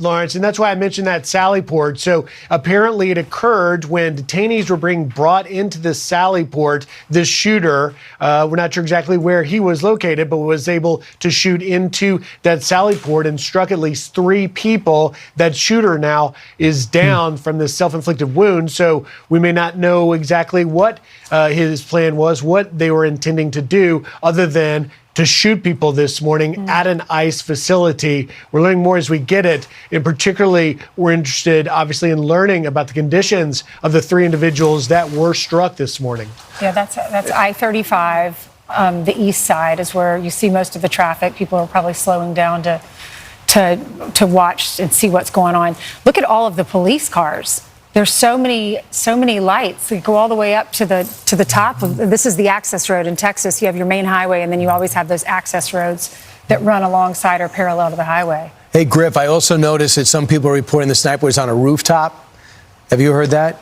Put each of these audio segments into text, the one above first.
Lawrence, and that's why I mentioned that Sally Port. So apparently it occurred when detainees were being brought into this Sally Port. This shooter, we're not sure exactly where he was located, but was able to shoot into that Sally Port and struck at least 3 people. That shooter now is down from this self-inflicted wound, so we may not know exactly what his plan was, what they were intending to do, other than to shoot people this morning at an ICE facility. We're learning more as we get it. And particularly, we're interested, obviously, in learning about the conditions of the 3 individuals that were struck this morning. Yeah, that's I-35. The east side is where you see most of the traffic. People are probably slowing down to watch and see what's going on. Look at all of the police cars. There's so many lights that go all the way up to the top of, this is the access road in Texas. You have your main highway, and then you always have those access roads that run alongside or parallel to the highway. Hey, Griff, I also noticed that some people are reporting the sniper was on a rooftop. Have you heard that?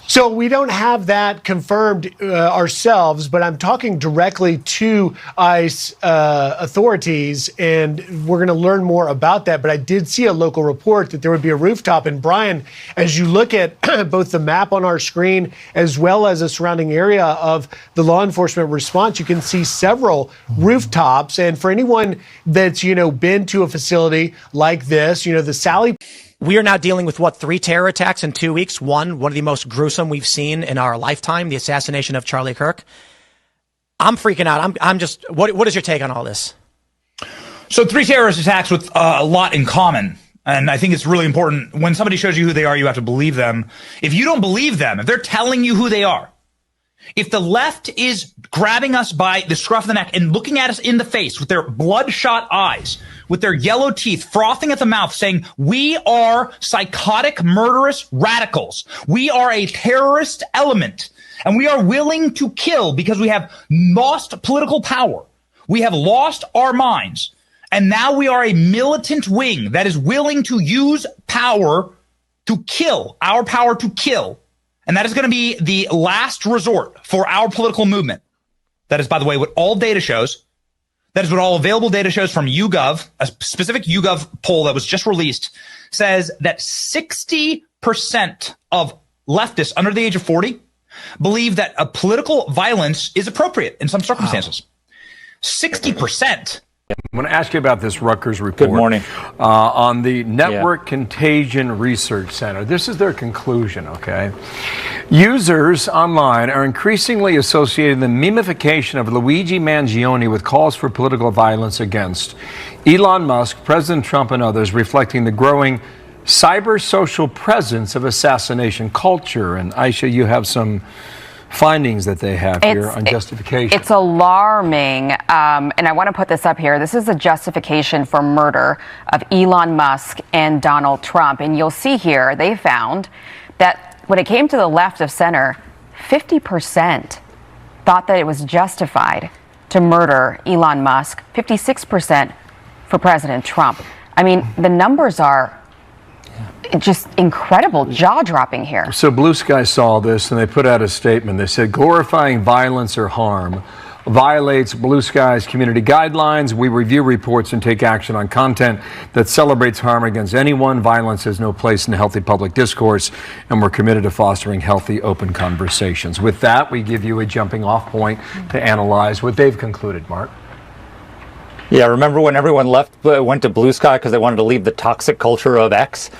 So we don't have that confirmed ourselves, but I'm talking directly to ICE authorities, and we're going to learn more about that. But I did see a local report that there would be a rooftop. And Brian, as you look at both the map on our screen as well as the surrounding area of the law enforcement response, you can see several rooftops. And for anyone that's, been to a facility like this, the Sally. We are now dealing with 3 terror attacks in 2 weeks. One of the most gruesome we've seen in our lifetime, the assassination of Charlie Kirk. I'm freaking out. I'm just, what is your take on all this? So 3 terrorist attacks with a lot in common. And I think it's really important when somebody shows you who they are, you have to believe them. If you don't believe them, if they're telling you who they are, if the left is grabbing us by the scruff of the neck and looking at us in the face with their bloodshot eyes, with their yellow teeth, frothing at the mouth, saying, we are psychotic, murderous radicals. We are a terrorist element, and we are willing to kill because we have lost political power. We have lost our minds, and now we are a militant wing that is willing to use power to kill, our power to kill. And that is going to be the last resort for our political movement. That is, by the way, what all data shows. That is what all available data shows from YouGov. A specific YouGov poll that was just released says that 60% of leftists under the age of 40 believe that a political violence is appropriate in some circumstances. Wow. 60%. I want to ask you about this Rutgers report. Good morning. On the Network Contagion Research Center. This is their conclusion, okay? Users online are increasingly associating the memification of Luigi Mangione with calls for political violence against Elon Musk, President Trump, and others, reflecting the growing cyber social presence of assassination culture. And Aisha, you have some findings that they have here on justification. It's alarming, and I want to put this up here. This is a justification for murder of Elon Musk and Donald Trump. And you'll see here, they found that when it came to the left of center, 50% thought that it was justified to murder Elon Musk, 56% for President Trump. I mean, the numbers are just incredible, jaw-dropping here. So Blue Sky saw this and they put out a statement. They said glorifying violence or harm violates Blue Sky's community guidelines. We review reports and take action on content that celebrates harm against anyone. Violence has no place in healthy public discourse, and we're committed to fostering healthy, open conversations. With that, we give you a jumping off point to analyze what they've concluded, Mark. Yeah, remember when everyone went to Blue Sky because they wanted to leave the toxic culture of X?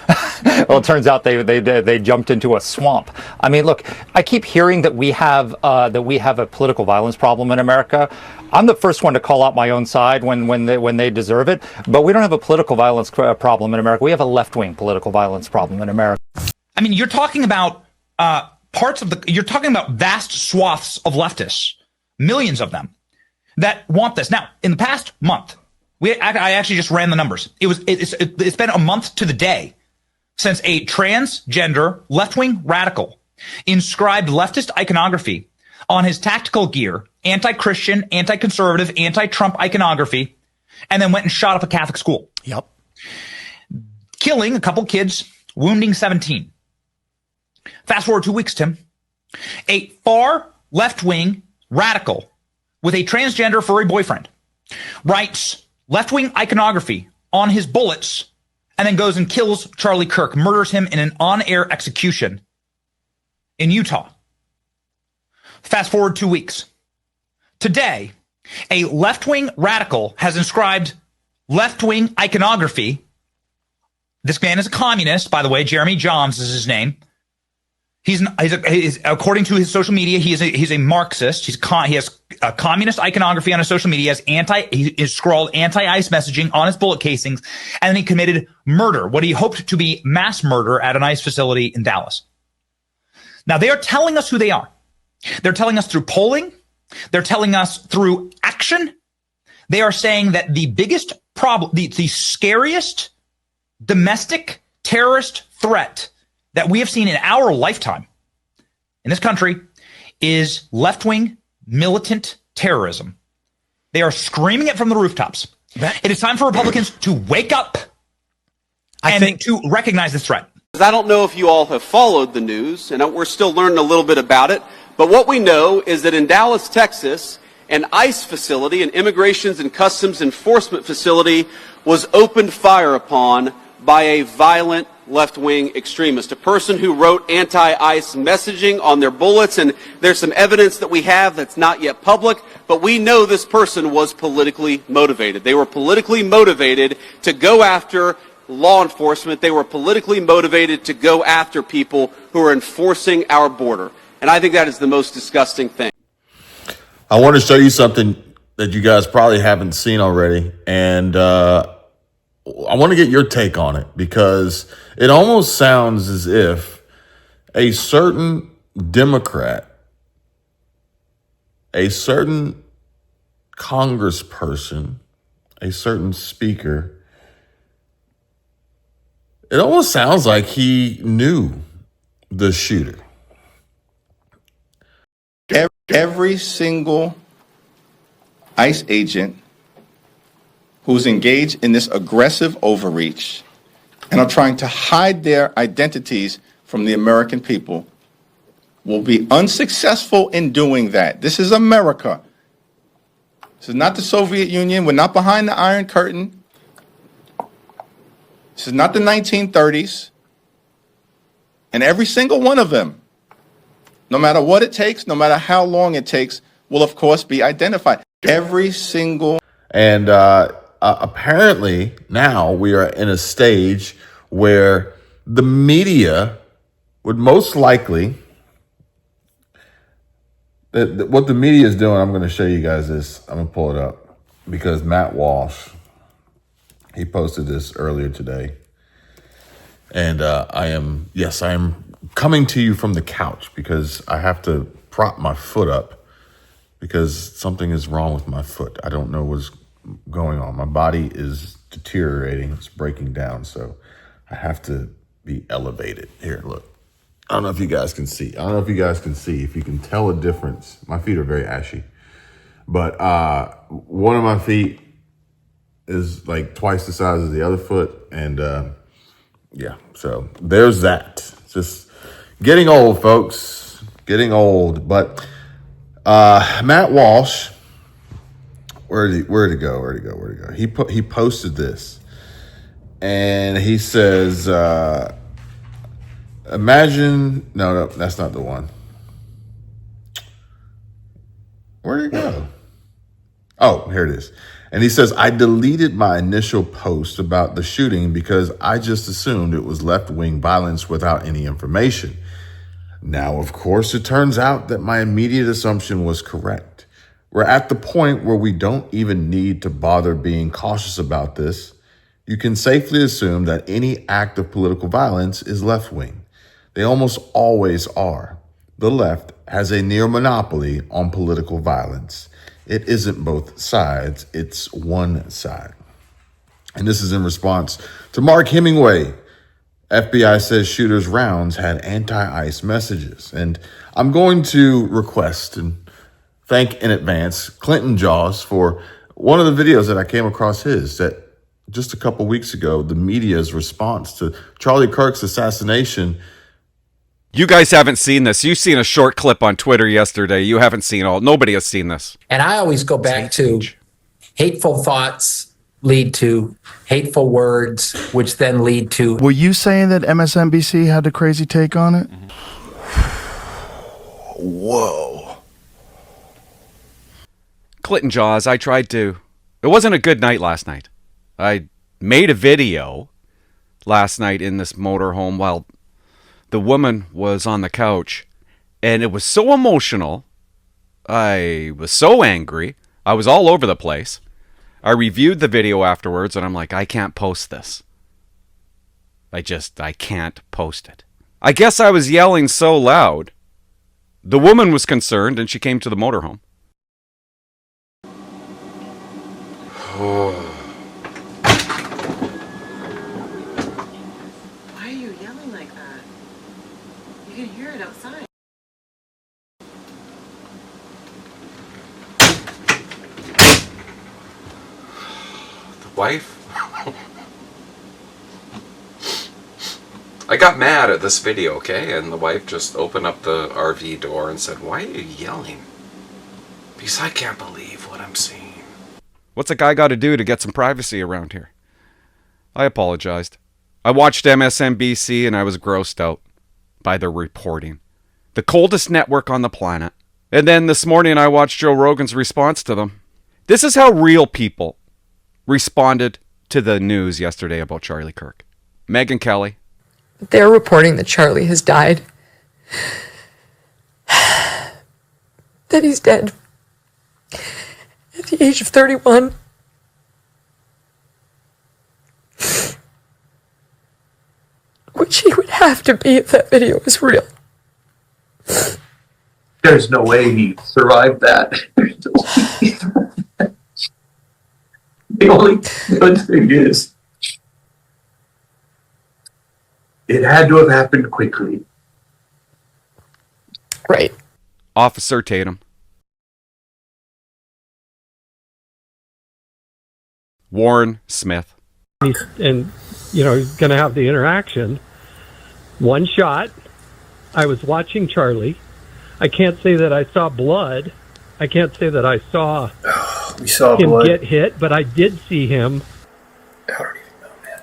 Well, it turns out they jumped into a swamp. I mean, look, I keep hearing that we have a political violence problem in America. I'm the first one to call out my own side when they deserve it, but we don't have a political violence problem in America. We have a left-wing political violence problem in America. I mean, you're talking about you're talking about vast swaths of leftists, millions of them, that want this. Now, in the past month, I actually just ran the numbers. It's been a month to the day since a transgender left-wing radical inscribed leftist iconography on his tactical gear, anti-Christian, anti-conservative, anti-Trump iconography, and then went and shot up a Catholic school. Yep. Killing a couple kids, wounding 17. Fast forward 2 weeks, Tim. A far left-wing radical with a transgender furry boyfriend writes left-wing iconography on his bullets and then goes and kills Charlie Kirk, murders him in an on-air execution in Utah. Fast forward 2 weeks. Today, a left-wing radical has inscribed left-wing iconography. This man is a communist, by the way. Jeremy Johns is his name. He's according to his social media, he's a Marxist. He has a communist iconography on his social media. He is scrawled anti-ICE messaging on his bullet casings, and then he committed murder, what he hoped to be mass murder at an ICE facility in Dallas. Now, they are telling us who they are. They're telling us through polling. They're telling us through action. They are saying that the biggest problem, the scariest domestic terrorist threat that we have seen in our lifetime in this country is left-wing militant terrorism. They are screaming it from the rooftops. It is time for Republicans to wake up and to recognize this threat. I don't know if you all have followed the news, and we're still learning a little bit about it, but what we know is that in Dallas, Texas, an ICE facility, an Immigrations and Customs Enforcement facility, was opened fire upon by a violent left-wing extremist, a person who wrote anti-ICE messaging on their bullets, and there's some evidence that we have that's not yet public, but we know this person was politically motivated. They were politically motivated to go after law enforcement. They were politically motivated to go after people who are enforcing our border, and I think that is the most disgusting thing. I want to show you something that you guys probably haven't seen already, and I want to get your take on it, because it almost sounds as if a certain Democrat, a certain congressperson, a certain speaker, it almost sounds like he knew the shooter. Every single ICE agent who's engaged in this aggressive overreach and are trying to hide their identities from the American people will be unsuccessful in doing that. This is America. This is not the Soviet Union. We're not behind the Iron Curtain. This is not the 1930s. And every single one of them, no matter what it takes, no matter how long it takes, will of course be identified. Every single. And apparently now we are in a stage where the media would most likely, what the media is doing, I'm going to show you guys this. I'm going to pull it up because Matt Walsh, he posted this earlier today. And I am coming to you from the couch because I have to prop my foot up because something is wrong with my foot. I don't know what's going on. My body is deteriorating. It's breaking down. So I have to be elevated. Here, look. I don't know if you guys can see. If you can tell a difference. My feet are very ashy. But one of my feet is like twice the size of the other foot. And yeah, so there's that. Just getting old, folks. Getting old. But Matt Walsh, where'd he go? He posted this, and he says, imagine, no, that's not the one. Where'd it go? Oh, here it is. And he says, I deleted my initial post about the shooting because I just assumed it was left-wing violence without any information. Now, of course, it turns out that my immediate assumption was correct. We're at the point where we don't even need to bother being cautious about this. You can safely assume that any act of political violence is left-wing. They almost always are. The left has a near monopoly on political violence. It isn't both sides, it's one side. And this is in response to Mark Hemingway. FBI says shooters' rounds had anti-ICE messages. And I'm going to request and thank in advance Clinton Jaws for one of the videos that I came across that just a couple weeks ago, the media's response to Charlie Kirk's assassination. You guys haven't seen this. You've seen a short clip on Twitter yesterday. You haven't seen all. Nobody has seen this. And I always go back to hateful thoughts lead to hateful words, which then lead to... Were you saying that MSNBC had a crazy take on it? Whoa. Clinton Jaws, I tried to. It wasn't a good night last night. I made a video last night in this motorhome while the woman was on the couch, and it was so emotional. I was so angry. I was all over the place. I reviewed the video afterwards, and I'm like, I can't post this. I can't post it. I guess I was yelling so loud. The woman was concerned, and she came to the motorhome. Why are you yelling like that? You can hear it outside. Wife? I got mad at this video, okay? And the wife just opened up the RV door and said, "Why are you yelling?" Because I can't believe what I'm seeing. What's a guy got to do to get some privacy around here? I apologized. I watched MSNBC and I was grossed out by their reporting. The coldest network on the planet. And then this morning I watched Joe Rogan's response to them. This is how real people responded to the news yesterday about Charlie Kirk. Megyn Kelly. They're reporting that Charlie has died. That he's dead. At the age of 31. Which he would have to be if that video was real. There's no way he survived that. The only good thing is, it had to have happened quickly. Right. Officer Tatum. Warren Smith. And, you know, he's going to have the interaction. One shot. I was watching Charlie. I can't say that I saw blood. I can't say that I saw him blood. Get hit, but I did see him. I don't even know, man.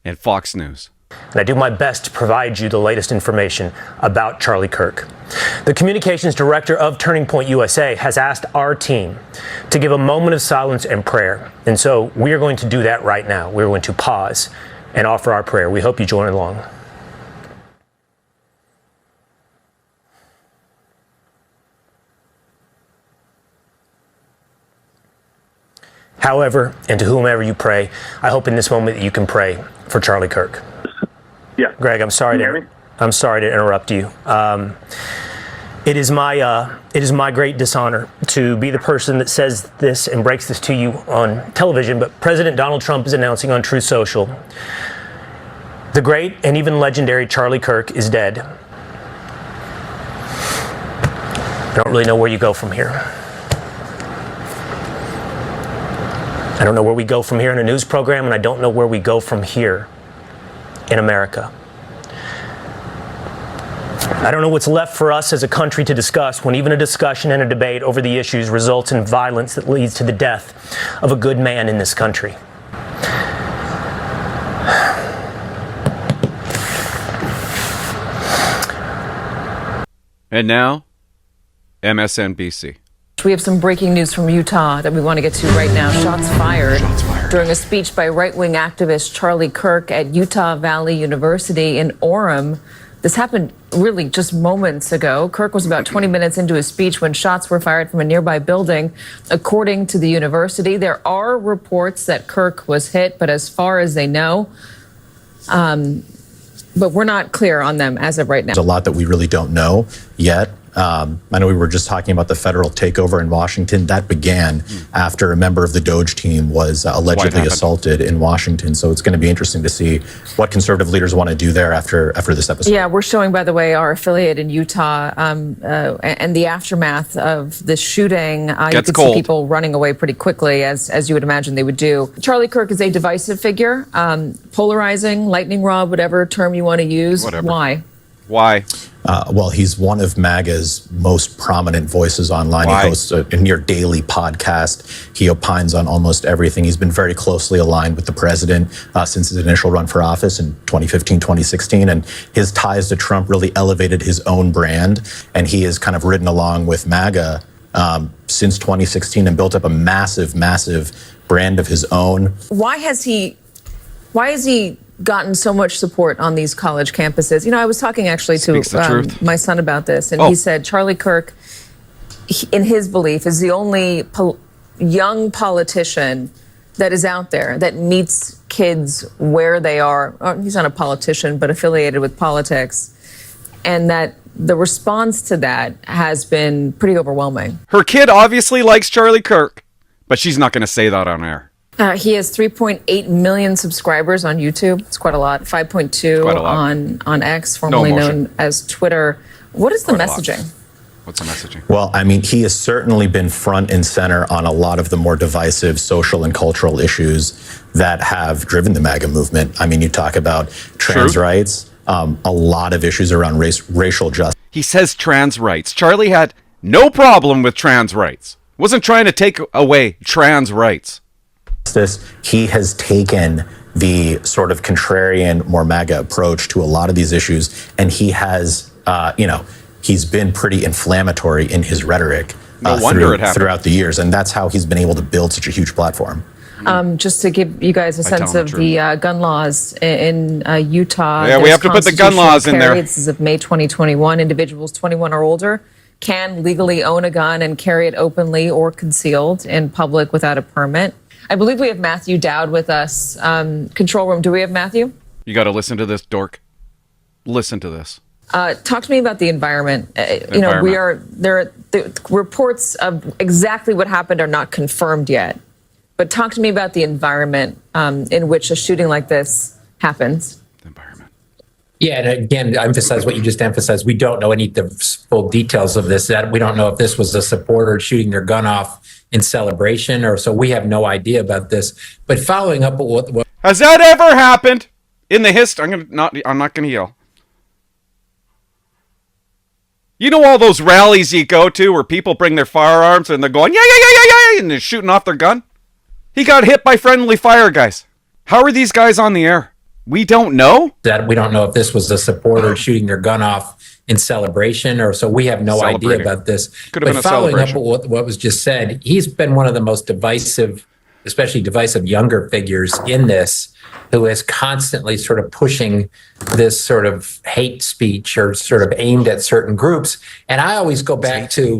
And Fox News. And I do my best to provide you the latest information about Charlie Kirk. The communications director of Turning Point USA has asked our team to give a moment of silence and prayer. And so we are going to do that right now. We're going to pause and offer our prayer. We hope you join along. However, and to whomever you pray, I hope in this moment that you can pray for Charlie Kirk. Yeah. Greg, I'm sorry to interrupt you. It is my great dishonor to be the person that says this and breaks this to you on television, but President Donald Trump is announcing on Truth Social, the great and even legendary Charlie Kirk is dead. I don't really know where you go from here. I don't know where we go from here in a news program, and I don't know where we go from here in America. I don't know what's left for us as a country to discuss when even a discussion and a debate over the issues results in violence that leads to the death of a good man in this country. And now, MSNBC. We have some breaking news from Utah that we want to get to right now. Shots fired during a speech by right-wing activist Charlie Kirk at Utah Valley University in Orem. This happened really just moments ago. Kirk was about 20 minutes into his speech when shots were fired from a nearby building. According to the university, there are reports that Kirk was hit, but as far as they know, but we're not clear on them as of right now. There's a lot that we really don't know yet. I know we were just talking about the federal takeover in Washington. That began after a member of the Doge team was allegedly assaulted in Washington. So it's going to be interesting to see what conservative leaders want to do there after this episode. Yeah, we're showing, by the way, our affiliate in Utah and the aftermath of the shooting. You could see people running away pretty quickly, as you would imagine they would do. Charlie Kirk is a divisive figure, polarizing, lightning rod, whatever term you want to use. Whatever. Why? Why? Well, he's one of MAGA's most prominent voices online. Why? He hosts a near daily podcast. He opines on almost everything. He's been very closely aligned with the president since his initial run for office in 2015, 2016. And his ties to Trump really elevated his own brand. And he has kind of ridden along with MAGA since 2016 and built up a massive, massive brand of his own. Why has he gotten so much support on these college campuses? You know, I was talking actually to my son about this, and he said Charlie Kirk, in his belief, is the only young politician that is out there that meets kids where they are. He's not a politician, but affiliated with politics. And that the response to that has been pretty overwhelming. Her kid obviously likes Charlie Kirk, but she's not going to say that on air. He has 3.8 million subscribers on YouTube. It's quite a lot. 5.2 on X, formerly known as Twitter. What is the messaging? What's the messaging? Well, I mean, he has certainly been front and center on a lot of the more divisive social and cultural issues that have driven the MAGA movement. I mean, you talk about trans rights, a lot of issues around racial justice. He says trans rights. Charlie had no problem with trans rights. Wasn't trying to take away trans rights. He has taken the sort of contrarian, more MAGA approach to a lot of these issues, and he has, he's been pretty inflammatory in his rhetoric throughout the years, and that's how he's been able to build such a huge platform. Just to give you guys a sense of the gun laws in Utah. Yeah, we have to put the gun laws in there. This is of May 2021. Individuals 21 or older can legally own a gun and carry it openly or concealed in public without a permit. I believe we have Matthew Dowd with us. Control room, do we have Matthew? You got to listen to this, dork. Listen to this. Talk to me about the environment. The reports of exactly what happened are not confirmed yet. But talk to me about the environment in which a shooting like this happens. Yeah, and again, to emphasize what you just emphasized, we don't know any of the full details of this. That we don't know if this was a supporter shooting their gun off in celebration, or so we have no idea about this. But following up with what has that ever happened in the history? I'm not gonna yell. You know all those rallies you go to where people bring their firearms and they're going yeah, and they're shooting off their gun. He got hit by friendly fire guys. How are these guys on the air? We don't know. That we don't know if this was a supporter shooting their gun off in celebration, or so we have no idea about this. Could have been a following up celebration. what was just said, he's been one of the most divisive, especially divisive younger figures in this, who is constantly sort of pushing this sort of hate speech or sort of aimed at certain groups. And I always go back to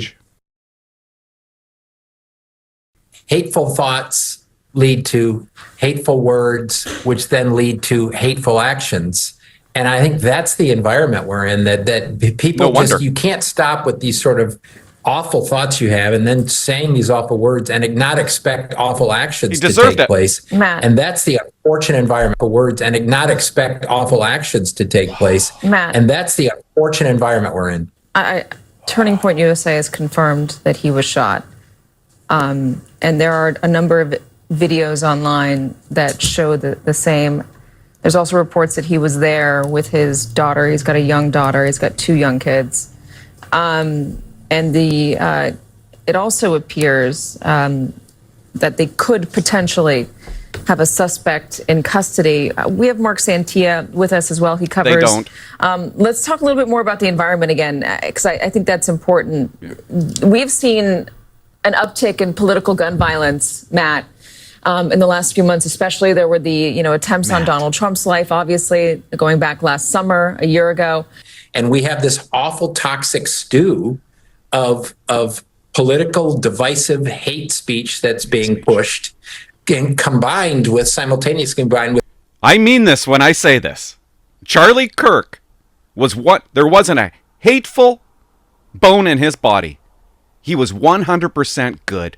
hateful thoughts lead to hateful words, which then lead to hateful actions. And I think that's the environment we're in, that people you can't stop with these sort of awful thoughts you have and then saying these awful words and not expect awful actions to take place. Matt. And that's the unfortunate environment for words and not expect awful actions to take place. Matt. And that's the unfortunate environment we're in. Turning Point USA has confirmed that he was shot. And there are a number of videos online that show the same. There's also reports that he was there with his daughter. He's got a young daughter. He's got 2 young kids. And it also appears that they could potentially have a suspect in custody. We have Mark Santia with us as well. He covers. They don't. Let's talk a little bit more about the environment again, because I think that's important. Yeah. We've seen an uptick in political gun violence, Matt, in the last few months. Especially, there were the attempts on Donald Trump's life, obviously going back last summer, a year ago. And we have this awful toxic stew of political divisive hate speech that's being pushed, and simultaneously combined with. I mean this when I say this. Charlie Kirk there wasn't a hateful bone in his body. He was 100% good.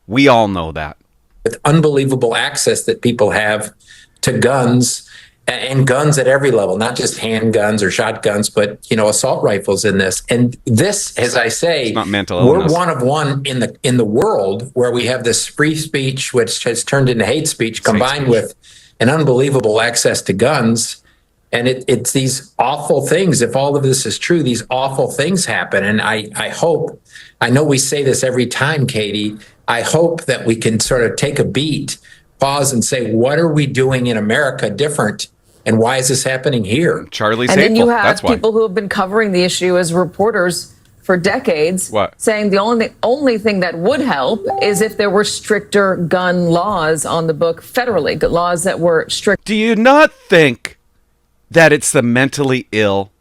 We all know that. With unbelievable access that people have to guns, and guns at every level, not just handguns or shotguns, but assault rifles in this. And this, as I say, it's not mental illness. We're one of one in the world where we have this free speech, which has turned into hate speech, combined with an unbelievable access to guns. And it's these awful things. If all of this is true, these awful things happen. And I hope, I know we say this every time, Katie, I hope that we can sort of take a beat, pause and say, what are we doing in America different? And why is this happening here? Charlie's and hateful. then you have That's why. people who have been covering the issue as reporters for decades, saying the only thing that would help is if there were stricter gun laws on the book federally, laws that were strict. Do you not think that it's the mentally ill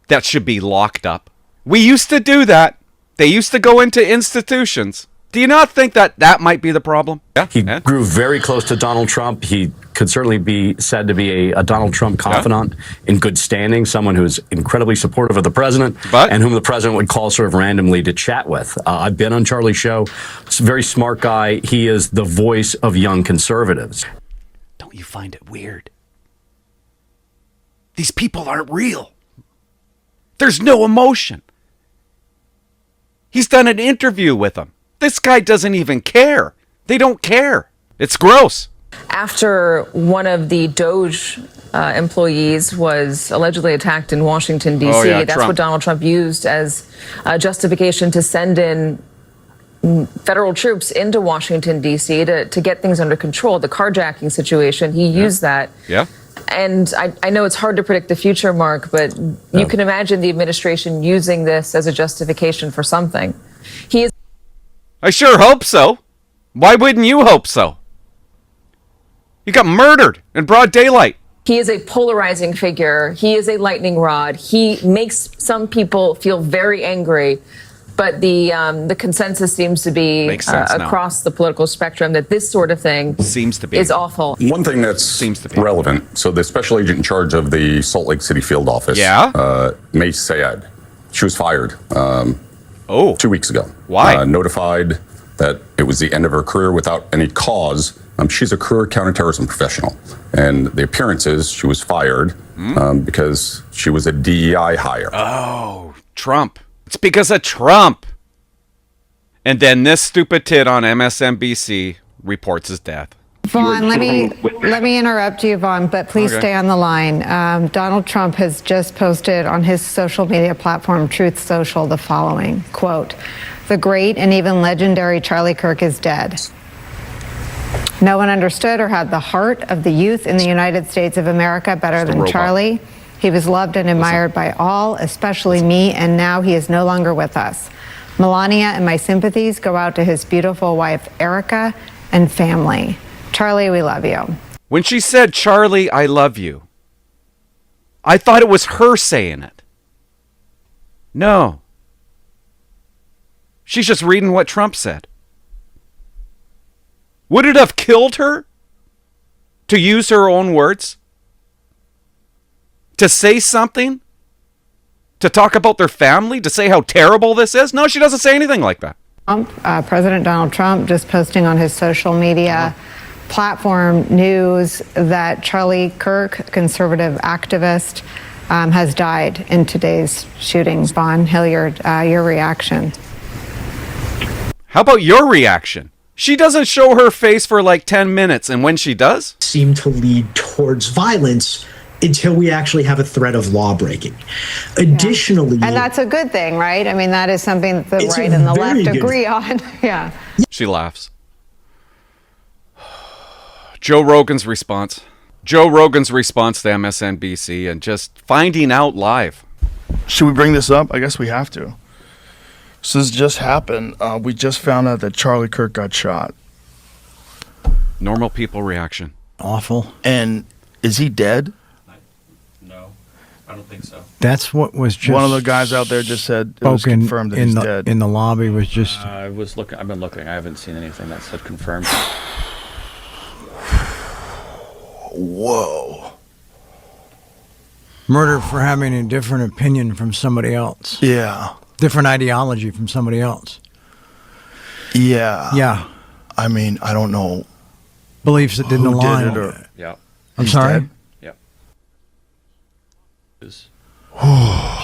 that should be locked up? We used to do that. They used to go into institutions. Do you not think that that might be the problem? He grew very close to Donald Trump. He could certainly be said to be a Donald Trump confidant in good standing, someone who is incredibly supportive of the president and whom the president would call sort of randomly to chat with. I've been on Charlie's show. He's a very smart guy. He is the voice of young conservatives. Don't you find it weird? These people aren't real. There's no emotion. He's done an interview with them. This guy doesn't even care. They don't care. It's gross. After one of the Doge employees was allegedly attacked in Washington, D.C., that's what Donald Trump used as justification to send in federal troops into Washington, D.C. to get things under control. The carjacking situation, he used that. Yeah. And I know it's hard to predict the future, Mark, but you can imagine the administration using this as a justification for something. I sure hope so. Why wouldn't you hope so? He got murdered in broad daylight. He is a polarizing figure. He is a lightning rod. He makes some people feel very angry, but the consensus seems to be across the political spectrum that this sort of thing is awful. One thing that's relevant, so the special agent in charge of the Salt Lake City field office, May Sayed, she was fired 2 weeks ago. Why? Notified that it was the end of her career without any cause. She's a career counterterrorism professional. And the appearance is she was fired because she was a DEI hire. Oh, Trump. It's because of Trump. And then this stupid tit on MSNBC reports his death. Vaughn, let me interrupt you, Vaughn, but please stay on the line. Donald Trump has just posted on his social media platform, Truth Social, the following, quote, "The great and even legendary Charlie Kirk is dead. No one understood or had the heart of the youth in the United States of America better than Charlie. He was loved and admired by all, especially me, and now he is no longer with us. Melania and my sympathies go out to his beautiful wife, Erica, and family. Charlie, we love you." When she said, "Charlie, I love you," I thought it was her saying it. No. She's just reading what Trump said. Would it have killed her to use her own words? To say something? To talk about their family? To say how terrible this is? No, she doesn't say anything like that. President Donald Trump just posting on his social media platform news that Charlie Kirk, conservative activist, has died in today's shooting. Vaughn Hilliard, your reaction? How about your reaction? She doesn't show her face for like 10 minutes, and when she does, seem to lead towards violence until we actually have a threat of law breaking. Additionally, and that's a good thing, right? I mean, that is something that the right and the left agree on. Yeah. She laughs. Joe Rogan's response. Joe Rogan's response to MSNBC and just finding out live. Should we bring this up? I guess we have to. So this just happened. We just found out that Charlie Kirk got shot. Normal people reaction. Awful. And is he dead? No, I don't think so. That's what was just... One of the guys out there just said it was confirmed that he's dead. In the lobby was just... I was looking. I've been looking. I haven't seen anything that said confirmed. Whoa. Murder for having a different opinion from somebody else. Yeah. Different ideology from somebody else. Yeah. Yeah. I mean, I don't know. Beliefs that didn't align. Yeah. I'm sorry? Dead? Yep.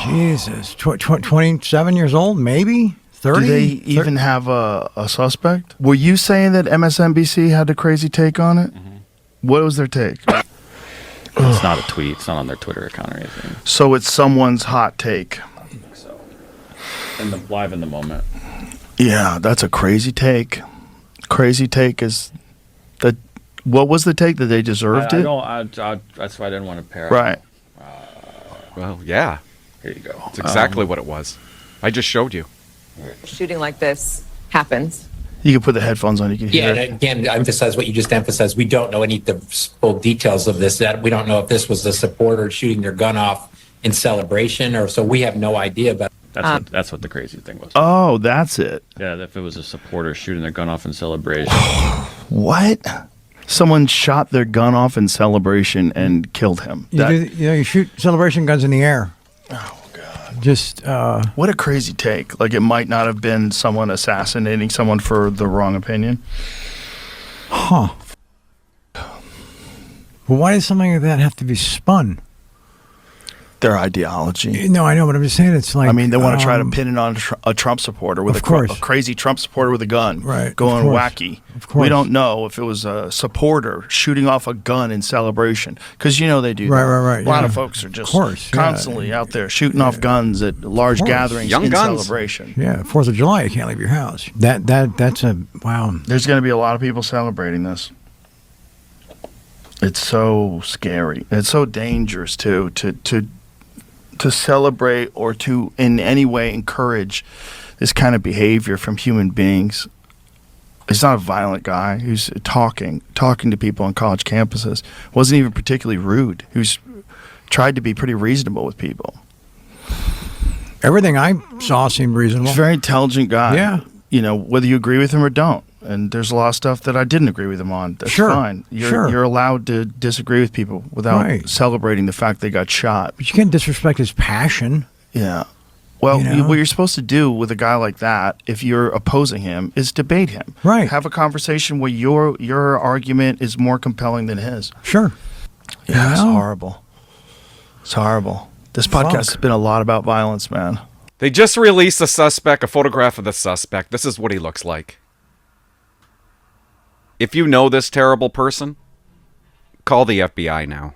Jesus. 27 years old, maybe? 30? Do they even have a suspect? Were you saying that MSNBC had a crazy take on it? Mm-hmm. What was their take? It's not a tweet. It's not on their Twitter account or anything. So it's someone's hot take. So, live in the moment. Yeah, that's a crazy take. Crazy take is that. What was the take that they deserved it? That's why I didn't want to pair. Right. Well, yeah. Here you go. It's exactly what it was. I just showed you. A shooting like this happens. You can put the headphones on. You can hear. Yeah, and again, emphasize what you just emphasized. We don't know any of the full details of this. That we don't know if this was a supporter shooting their gun off in celebration, or so we have no idea about. That's what the crazy thing was. Oh, that's it. Yeah, if it was a supporter shooting their gun off in celebration. What? Someone shot their gun off in celebration and killed him. You shoot celebration guns in the air. Oh God! Just what a crazy take. Like it might not have been someone assassinating someone for the wrong opinion. Huh. Well, why does something like that have to be spun? Their ideology. No, I know, but I'm just saying it's like. I mean, they want to try to pin it on a Trump supporter with a crazy Trump supporter with a gun, right? Going wacky. Of course. We don't know if it was a supporter shooting off a gun in celebration because they do. Right. A lot of folks are just constantly out there shooting off guns at large gatherings in celebration. Yeah, 4th of July, you can't leave your house. That's a wow. There's going to be a lot of people celebrating this. It's so scary. It's so dangerous too to celebrate or to in any way encourage this kind of behavior from human beings. He's not a violent guy who's talking to people on college campuses. Wasn't even particularly rude. Who's tried to be pretty reasonable with people. Everything I saw seemed reasonable. He's a very intelligent guy. Yeah. Whether you agree with him or don't. And there's a lot of stuff that I didn't agree with him on. That's fine. You're allowed to disagree with people without celebrating the fact they got shot. But you can't disrespect his passion. Yeah. Well, what you're supposed to do with a guy like that, if you're opposing him, is debate him. Right. Have a conversation where your argument is more compelling than his. Sure. Yeah, it's horrible. It's horrible. This podcast has been a lot about violence, man. They just released a photograph of the suspect. This is what he looks like. If you know this terrible person, call the FBI now.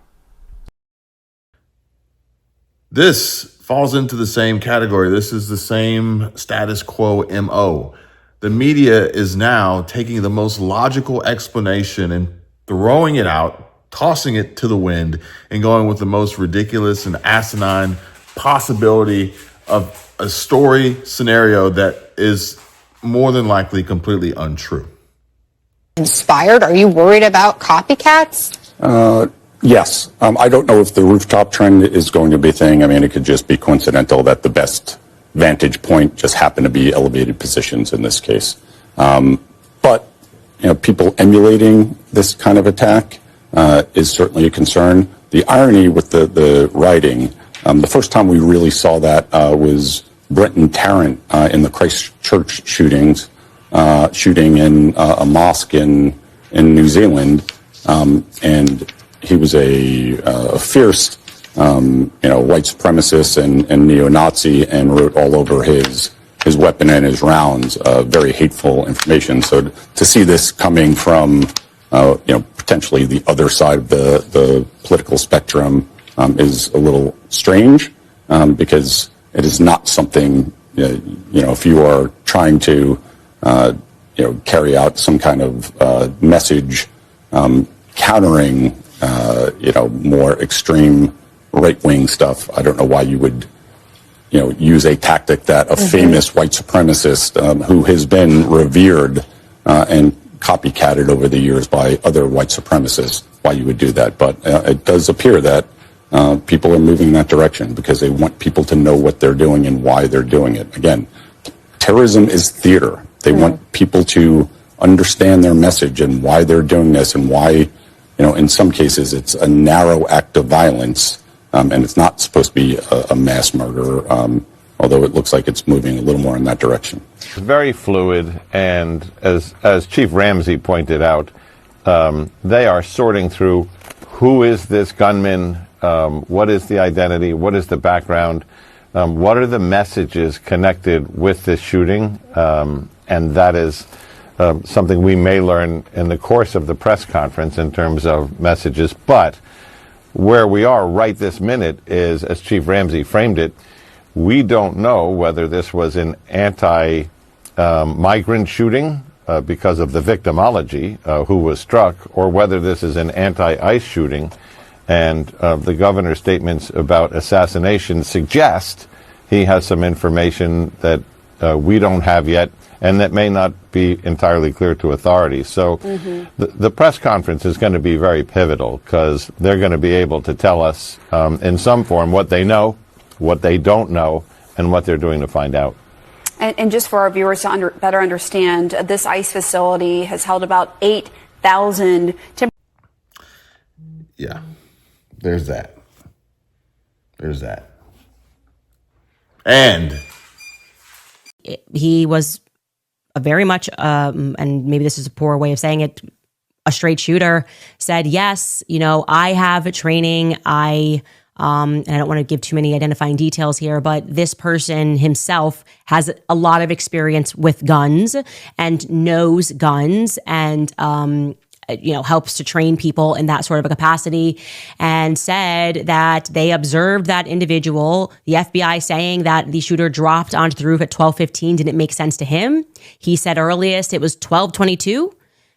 This falls into the same category. This is the same status quo MO. The media is now taking the most logical explanation and throwing it out, tossing it to the wind, and going with the most ridiculous and asinine possibility of a story scenario that is more than likely completely untrue. Inspired? Are you worried about copycats? Yes. I don't know if the rooftop trend is going to be a thing. I mean, it could just be coincidental that the best vantage point just happened to be elevated positions in this case. But, people emulating this kind of attack is certainly a concern. The irony with the writing, the first time we really saw that was Brenton Tarrant in the Christchurch shooting in a mosque in New Zealand, and he was a fierce, white supremacist and neo-Nazi, and wrote all over his weapon and his rounds very hateful information. So to see this coming from potentially the other side of the political spectrum is a little strange, because it is not something if you are trying to carry out some kind of message countering more extreme right-wing stuff. I don't know why you would use a tactic that a famous white supremacist who has been revered and copycatted over the years by other white supremacists, why you would do that. But it does appear that people are moving in that direction because they want people to know what they're doing and why they're doing it. Again, terrorism is theater. They want people to understand their message and why they're doing this, and why, in some cases it's a narrow act of violence, and it's not supposed to be a mass murder, although it looks like it's moving a little more in that direction. It's very fluid, and as Chief Ramsey pointed out, they are sorting through who is this gunman, what is the identity, what is the background, what are the messages connected with this shooting, and that is something we may learn in the course of the press conference in terms of messages. But Where we are right this minute is, as Chief Ramsey framed it, we don't know whether this was an anti-migrant shooting because of the victimology, who was struck, or whether this is an anti-ICE shooting. And the governor's statements about assassination suggest he has some information that we don't have yet, and that may not be entirely clear to authorities. So the press conference is going to be very pivotal, because they're going to be able to tell us in some form what they know, what they don't know, and what they're doing to find out. And just for our viewers to better understand, this ICE facility has held about 8,000 Yeah, there's that. There's that. And he was a very much, and maybe this is a poor way of saying it, a straight shooter, said, yes, you know, I have training. And I don't want to give too many identifying details here, but this person himself has a lot of experience with guns and knows guns and, helps to train people in that sort of a capacity, and said that they observed that individual, the FBI saying that the shooter dropped onto the roof at 12:15 didn't make sense to him. He said earliest it was 12:22.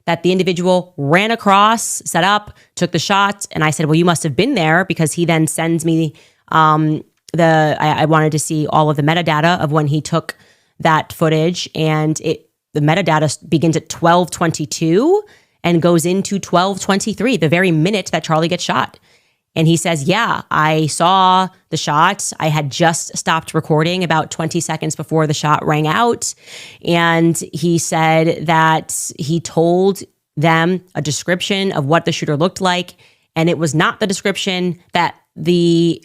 That the individual ran across, set up, took the shot. And I said, well, you must have been there, because he then sends me I wanted to see all of the metadata of when he took that footage. And the metadata begins at 12:22 and goes into 12:23, the very minute that Charlie gets shot. And he says, yeah, I saw the shot. I had just stopped recording about 20 seconds before the shot rang out. And he said that he told them a description of what the shooter looked like. And it was not the description that the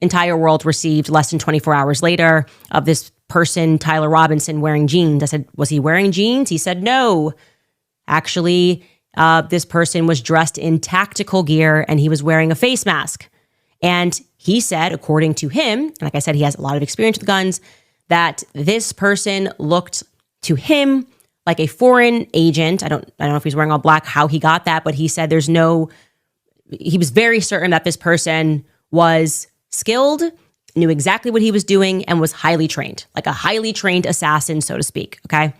entire world received less than 24 hours later of this person, Tyler Robinson, wearing jeans. I said, was he wearing jeans? He said, no. Actually, this person was dressed in tactical gear and he was wearing a face mask. And he said, according to him, and like I said, he has a lot of experience with guns, that this person looked to him like a foreign agent. I don't know if he's wearing all black, how he got that, but he said he was very certain that this person was skilled, knew exactly what he was doing, and was highly trained, like a highly trained assassin, so to speak. Okay.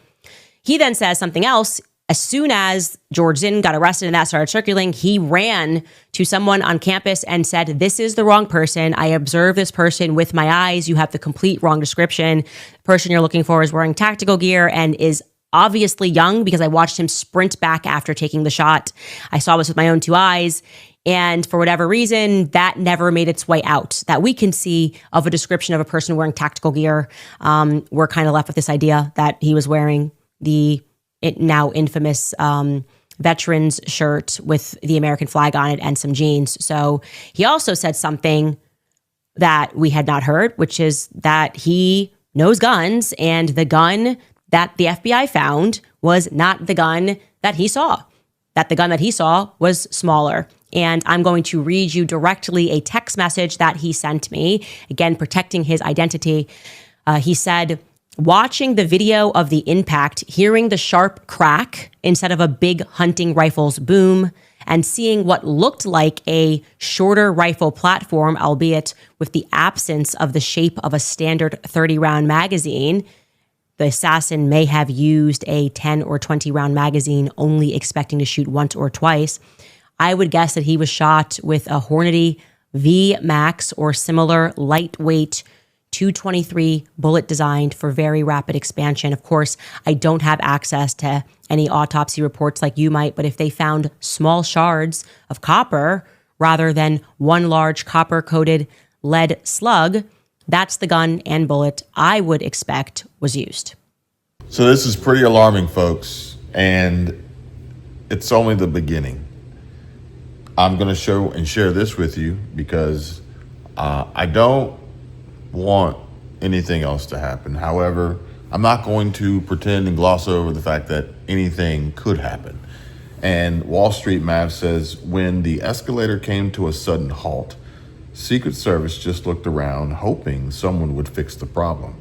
He then says something else. As soon as George Zinn got arrested and that started circulating, he ran to someone on campus and said, this is the wrong person. I observed this person with my eyes. You have the complete wrong description. The person you're looking for is wearing tactical gear and is obviously young, because I watched him sprint back after taking the shot. I saw this with my own two eyes. And for whatever reason, that never made its way out that we can see of a description of a person wearing tactical gear. We're kind of left with this idea that he was wearing the now infamous veterans shirt with the American flag on it and some jeans. So he also said something that we had not heard, which is that he knows guns, and the gun that the FBI found was not the gun that he saw, that the gun that he saw was smaller. And I'm going to read you directly a text message that he sent me, again, protecting his identity. He said, watching the video of the impact, hearing the sharp crack instead of a big hunting rifle's boom, and seeing what looked like a shorter rifle platform, albeit with the absence of the shape of a standard 30-round magazine, the assassin may have used a 10 or 20-round magazine, only expecting to shoot once or twice. I would guess that he was shot with a Hornady V Max or similar lightweight 223 bullet designed for very rapid expansion. Of course, I don't have access to any autopsy reports like you might, but if they found small shards of copper rather than one large copper-coated lead slug, that's the gun and bullet I would expect was used. So this is pretty alarming, folks, and it's only the beginning. I'm going to show and share this with you because I don't want anything else to happen. However, I'm not going to pretend and gloss over the fact that anything could happen. And Wall Street Mav says, when the escalator came to a sudden halt, Secret Service just looked around hoping someone would fix the problem.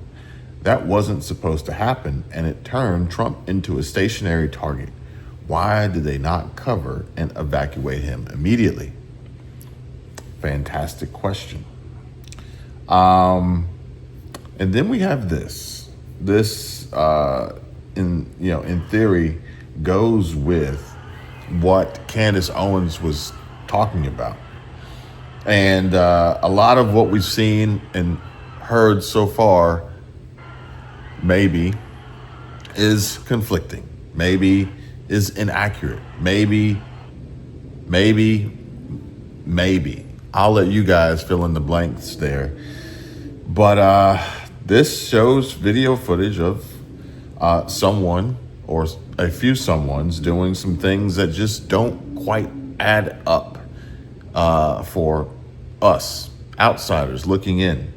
That wasn't supposed to happen, and it turned Trump into a stationary target. Why did they not cover and evacuate him immediately? fantastic question. And then we have this. This, in theory, goes with what Candace Owens was talking about. And a lot of what we've seen and heard so far maybe is conflicting, maybe is inaccurate, maybe. I'll let you guys fill in the blanks there. But this shows video footage of someone or a few someones doing some things that just don't quite add up for us outsiders looking in.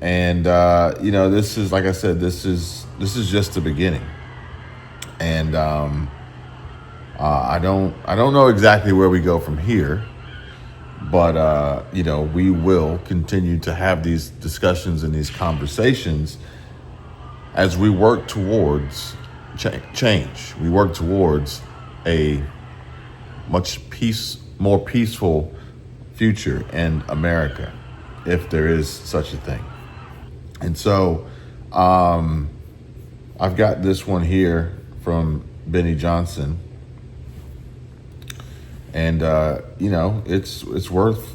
This is, like I said, this is just the beginning. And I don't know exactly where we go from here, but we will continue to have these discussions and these conversations as we work towards change. We work towards a much more peaceful future in America, if there is such a thing. And so I've got this one here from Benny Johnson. And, it's worth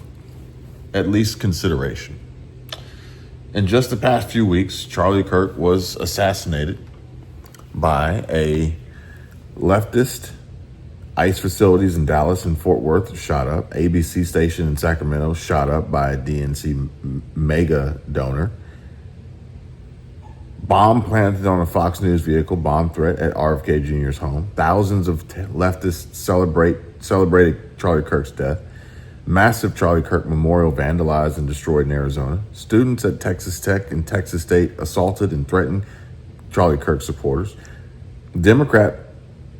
at least consideration. In just the past few weeks, Charlie Kirk was assassinated by a leftist. ICE facilities in Dallas and Fort Worth shot up. ABC station in Sacramento shot up by a DNC mega donor. Bomb planted on a Fox News vehicle, bomb threat at RFK Jr.'s home. Thousands of leftists celebrated Charlie Kirk's death. Massive Charlie Kirk memorial vandalized and destroyed in Arizona. Students at Texas Tech and Texas State assaulted and threatened Charlie Kirk supporters. Democrat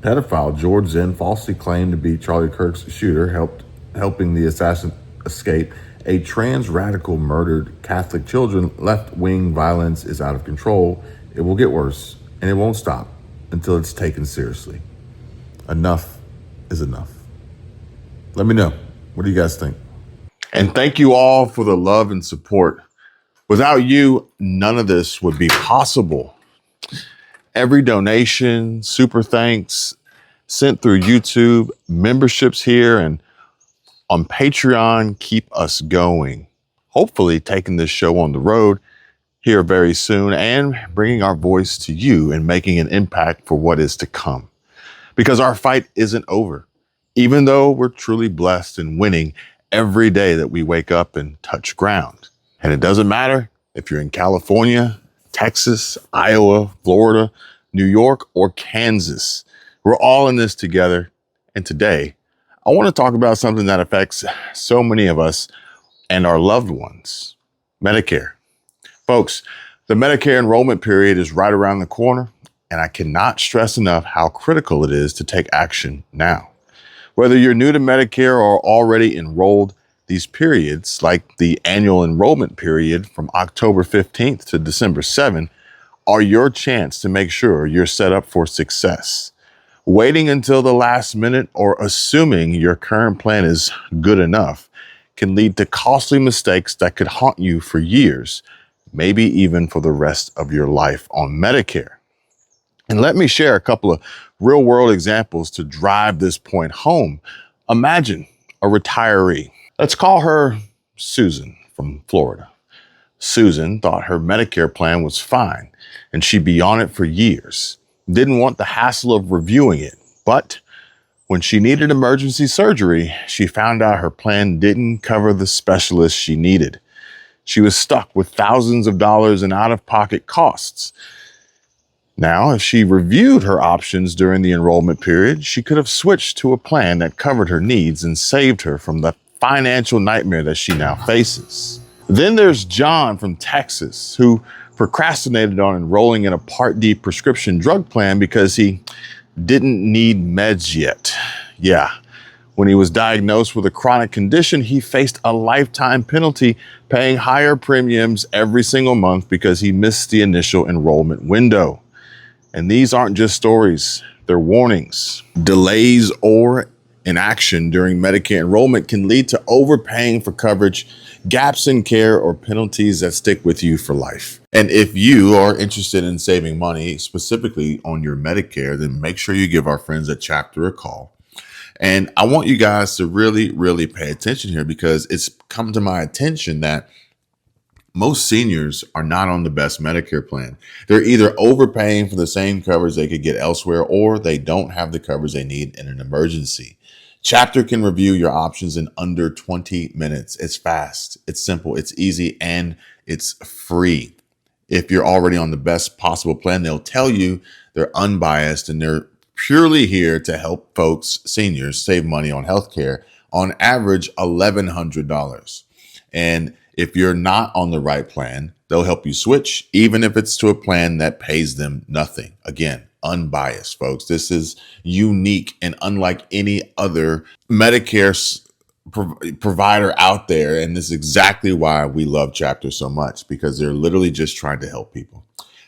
pedophile George Zinn falsely claimed to be Charlie Kirk's shooter, helping the assassin escape. A trans radical murdered Catholic children. Left-wing violence is out of control. It will get worse, and it won't stop until it's taken seriously. Enough is enough. Let me know. What do you guys think? And thank you all for the love and support. Without you, none of this would be possible. Every donation, super thanks sent through YouTube, memberships here and on Patreon keep us going. Hopefully taking this show on the road here very soon and bringing our voice to you and making an impact for what is to come. Because our fight isn't over. Even though we're truly blessed and winning every day that we wake up and touch ground. And it doesn't matter if you're in California, Texas, Iowa, Florida, New York, or Kansas. We're all in this together. And today, I want to talk about something that affects so many of us and our loved ones, Medicare. Folks, the Medicare enrollment period is right around the corner, and I cannot stress enough how critical it is to take action now. Whether you're new to Medicare or already enrolled, these periods, like the annual enrollment period from October 15th to December 7th, are your chance to make sure you're set up for success. Waiting until the last minute or assuming your current plan is good enough can lead to costly mistakes that could haunt you for years, maybe even for the rest of your life on Medicare. And let me share a couple of real world examples to drive this point home. Imagine a retiree. Let's call her Susan from Florida. Susan thought her Medicare plan was fine and she'd be on it for years. Didn't want the hassle of reviewing it. But when she needed emergency surgery, she found out her plan didn't cover the specialist she needed. She was stuck with thousands of dollars in out-of-pocket costs. Now, if she reviewed her options during the enrollment period, she could have switched to a plan that covered her needs and saved her from the financial nightmare that she now faces. Then there's John from Texas, who procrastinated on enrolling in a Part D prescription drug plan because he didn't need meds yet. Yeah, when he was diagnosed with a chronic condition, he faced a lifetime penalty, paying higher premiums every single month because he missed the initial enrollment window. And these aren't just stories, they're warnings. Delays or inaction during Medicare enrollment can lead to overpaying for coverage, gaps in care, or penalties that stick with you for life. And if you are interested in saving money, specifically on your Medicare, then make sure you give our friends at Chapter a call. And I want you guys to really, really pay attention here, because it's come to my attention that most seniors are not on the best Medicare plan. They're either overpaying for the same coverage they could get elsewhere, or they don't have the coverage they need in an emergency. Chapter can review your options in under 20 minutes. It's fast, it's simple, it's easy, and it's free. If you're already on the best possible plan, they'll tell you they're unbiased and they're purely here to help folks, seniors, save money on healthcare, on average $1,100. And if you're not on the right plan, they'll help you switch, even if it's to a plan that pays them nothing. Again, unbiased, folks. This is unique and unlike any other Medicare provider out there. And this is exactly why we love Chapter so much, because they're literally just trying to help people.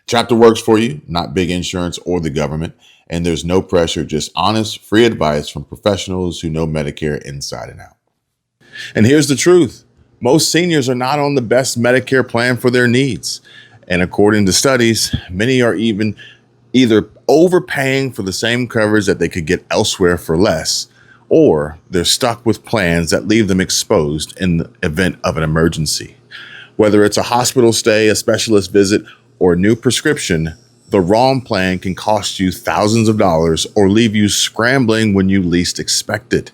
Chapter works for you, not big insurance or the government. And there's no pressure, just honest, free advice from professionals who know Medicare inside and out. And here's the truth. Most seniors are not on the best Medicare plan for their needs. And according to studies, many are either overpaying for the same coverage that they could get elsewhere for less, or they're stuck with plans that leave them exposed in the event of an emergency. Whether it's a hospital stay, a specialist visit, or a new prescription, the wrong plan can cost you thousands of dollars or leave you scrambling when you least expect it.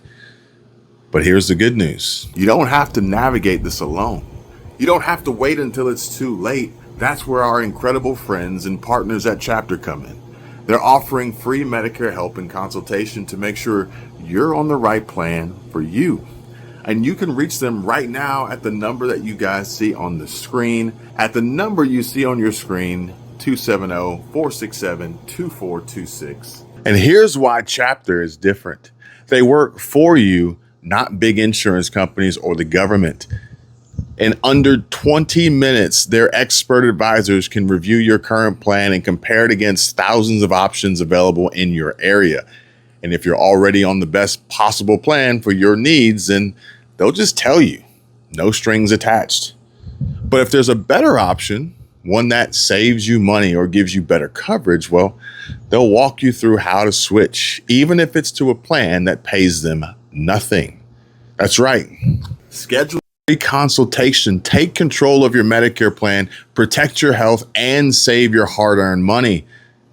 But here's the good news. You don't have to navigate this alone. You don't have to wait until it's too late. That's where our incredible friends and partners at Chapter come in. They're offering free Medicare help and consultation to make sure you're on the right plan for you. And you can reach them right now at the number that you guys see on the screen. At the number you see on your screen, 270-467-2426. And here's why Chapter is different. They work for you, not big insurance companies or the government. In under 20 minutes, their expert advisors can review your current plan and compare it against thousands of options available in your area. And if you're already on the best possible plan for your needs, then they'll just tell you, no strings attached. But if there's a better option, one that saves you money or gives you better coverage, well, they'll walk you through how to switch, even if it's to a plan that pays them nothing. That's right. Schedule a free consultation, take control of your Medicare plan, protect your health, and save your hard-earned money,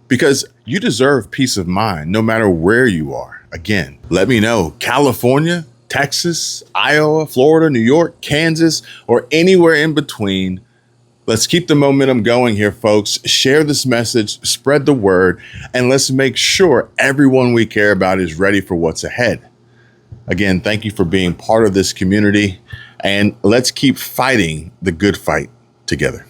because you deserve peace of mind no matter where you are. Again, let me know. California, Texas, Iowa, Florida, New York, Kansas, or anywhere in between. Let's keep the momentum going here, folks. Share this message, spread the word, and let's make sure everyone we care about is ready for what's ahead. Again, thank you for being part of this community, and let's keep fighting the good fight together.